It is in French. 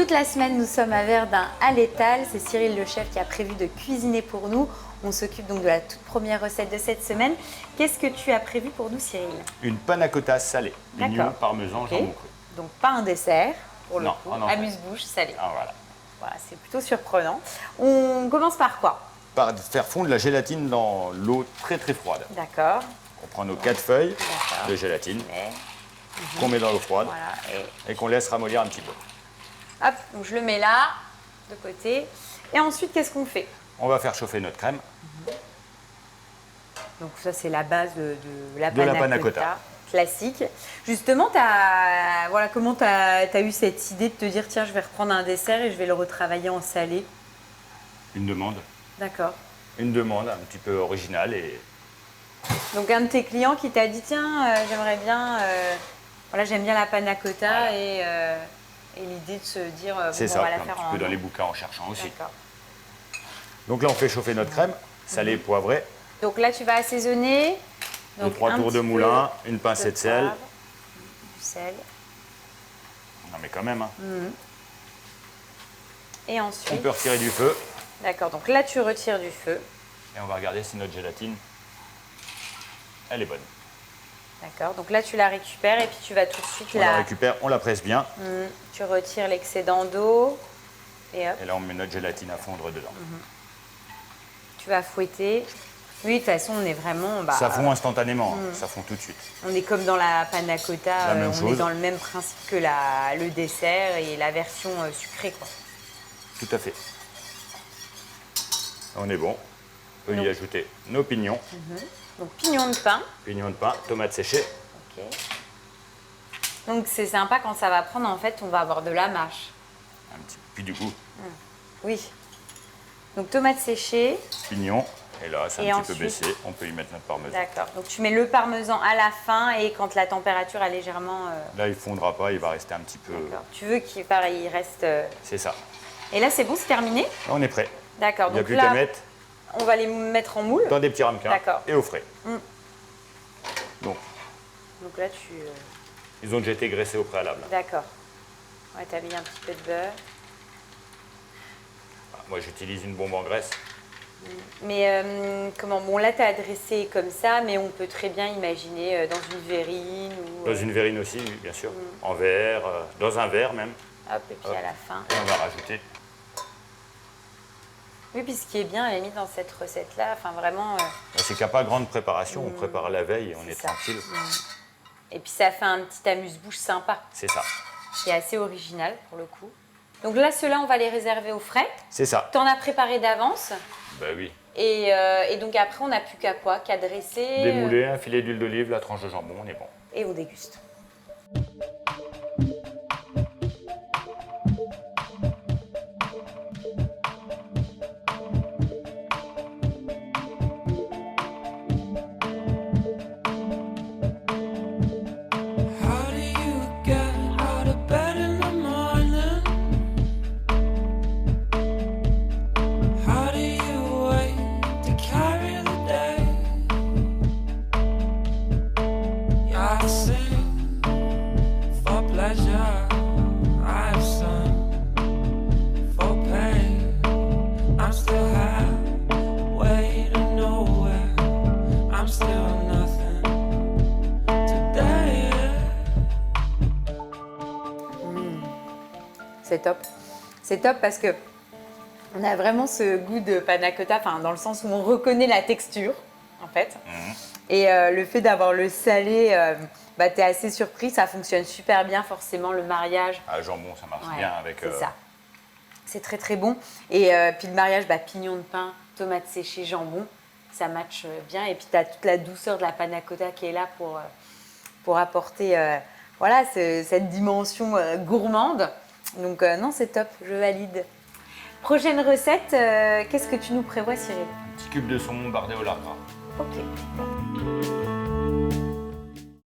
Toute la semaine, nous sommes à Verdun à l'étal. C'est Cyril le chef qui a prévu de cuisiner pour nous. On s'occupe donc de la toute première recette de cette semaine. Qu'est-ce que tu as prévu pour nous, Cyril? Une panna cotta salée, pignon, parmesan, Ok. jambon cru. Donc pas un dessert, pour le Non, coup. un entrée. Amuse-bouche salée. Ah, voilà. Voilà, c'est plutôt surprenant. On commence par quoi? Par faire fondre la gélatine dans l'eau très très froide. D'accord. On prend nos 4 feuilles D'accord. de gélatine Mais, qu'on met dans l'eau froide voilà. et qu'on laisse ramollir un petit peu. Hop, donc je le mets là, de côté. Et ensuite, qu'est-ce qu'on fait? On va faire chauffer notre crème. Donc ça, c'est la base de la De la panna panna cotta cotta. classique. Justement, comment tu as eu cette idée de te dire, tiens, je vais reprendre un dessert et je vais le retravailler en salé? Une demande. D'accord. Une demande un petit peu originale et Donc un de tes clients qui t'a dit, tiens, j'aimerais bien, voilà, j'aime bien la panna cotta Voilà. et l'idée de se dire, bon, c'est on ça, va la un faire petit en peu dans un. les bouquins en cherchant aussi. D'accord. Donc là, on fait chauffer notre crème, salée, poivrée, Donc là, tu vas assaisonner. de 3 tours de moulin, une pincée de sel. poivre, du sel. Non mais quand même, hein. Et On ensuite, peut retirer du feu d'accord, donc là, tu retires du feu. et on va regarder si notre gélatine, elle est bonne. D'accord, donc là, tu la récupères et puis tu vas tout de suite On la récupère, on la presse bien Tu retires l'excédent d'eau et hop, et là on met notre gélatine à fondre dedans. tu vas fouetter. Oui, de toute façon, on est vraiment... Ça fond instantanément, hein. Ça fond tout de suite. On est comme dans la panna cotta, La même on est chose. dans le même principe que le dessert et la version sucrée, quoi. Tout à fait. On est bon. On peut y ajouter nos pignons, Donc, pignon de pain. pignons de pain, tomates séchées. Ok. Donc, c'est sympa quand ça va prendre, en fait, on va avoir de la mâche. Un petit puis du goût, Oui. Donc, tomates séchées. pignons. Et là, c'est Et un petit ensuite- peu baissé. On peut y mettre notre parmesan. D'accord. Donc, tu mets le parmesan à la fin et quand la température est légèrement... Là, il fondra pas, il va rester un petit peu. D'accord. Tu veux qu'il pareil, il reste... C'est ça. Et là, c'est bon, c'est terminé? Là, on est prêt. D'accord. Il n'y a Donc plus là, qu'à mettre on va les mettre en moule. dans des petits ramequins D'accord. et au frais. Donc, Donc là, tu... ils ont déjà été graissés au préalable. D'accord. Ouais, t'as mis un petit peu de beurre. Moi, j'utilise une bombe en graisse. Mais comment... Bon, là, t'as dressé comme ça, mais on peut très bien imaginer dans une verrine ou... Dans une verrine aussi, oui, bien sûr. En verre, dans un verre même. Hop, et puis à la fin. Et on va rajouter. Oui, puis ce qui est bien, à la limite, dans cette recette-là, enfin vraiment... C'est qu'il n'y a pas grande préparation. On prépare la veille et on est ça. tranquille. Et puis ça fait un petit amuse-bouche sympa, C'est ça. qui est assez original pour le coup. Donc là, ceux-là, on va les réserver au frais. C'est ça. T'en as préparé d'avance. Bah oui. Et donc après, on n'a plus qu'à quoi? Qu'à dresser. Démouler, un filet d'huile d'olive, la tranche de jambon, on est bon. Et on déguste. How do you get out of bed in the morning? How do you wait to carry the day? Yeah, I sing for pleasure. I've sung for pain. I'm still halfway to nowhere. I'm still nothing today. C'est top. C'est top parce que on a vraiment ce goût de panna cotta, enfin dans le sens où on reconnaît la texture, en fait. Et le fait d'avoir le salé, t'es assez surpris, ça fonctionne super bien forcément le mariage. Ah, jambon, ça marche Ouais, bien avec. c'est ça. C'est très très bon. Et puis le mariage, pignon de pain, tomates séchées, jambon, ça match bien. Et puis tu as toute la douceur de la panna cotta qui est là pour apporter voilà, cette dimension gourmande. Donc non, c'est top, je valide. Prochaine recette, qu'est-ce que tu nous prévois, Cyril? Un petit cube de saumon bardé au lard gras. Ok.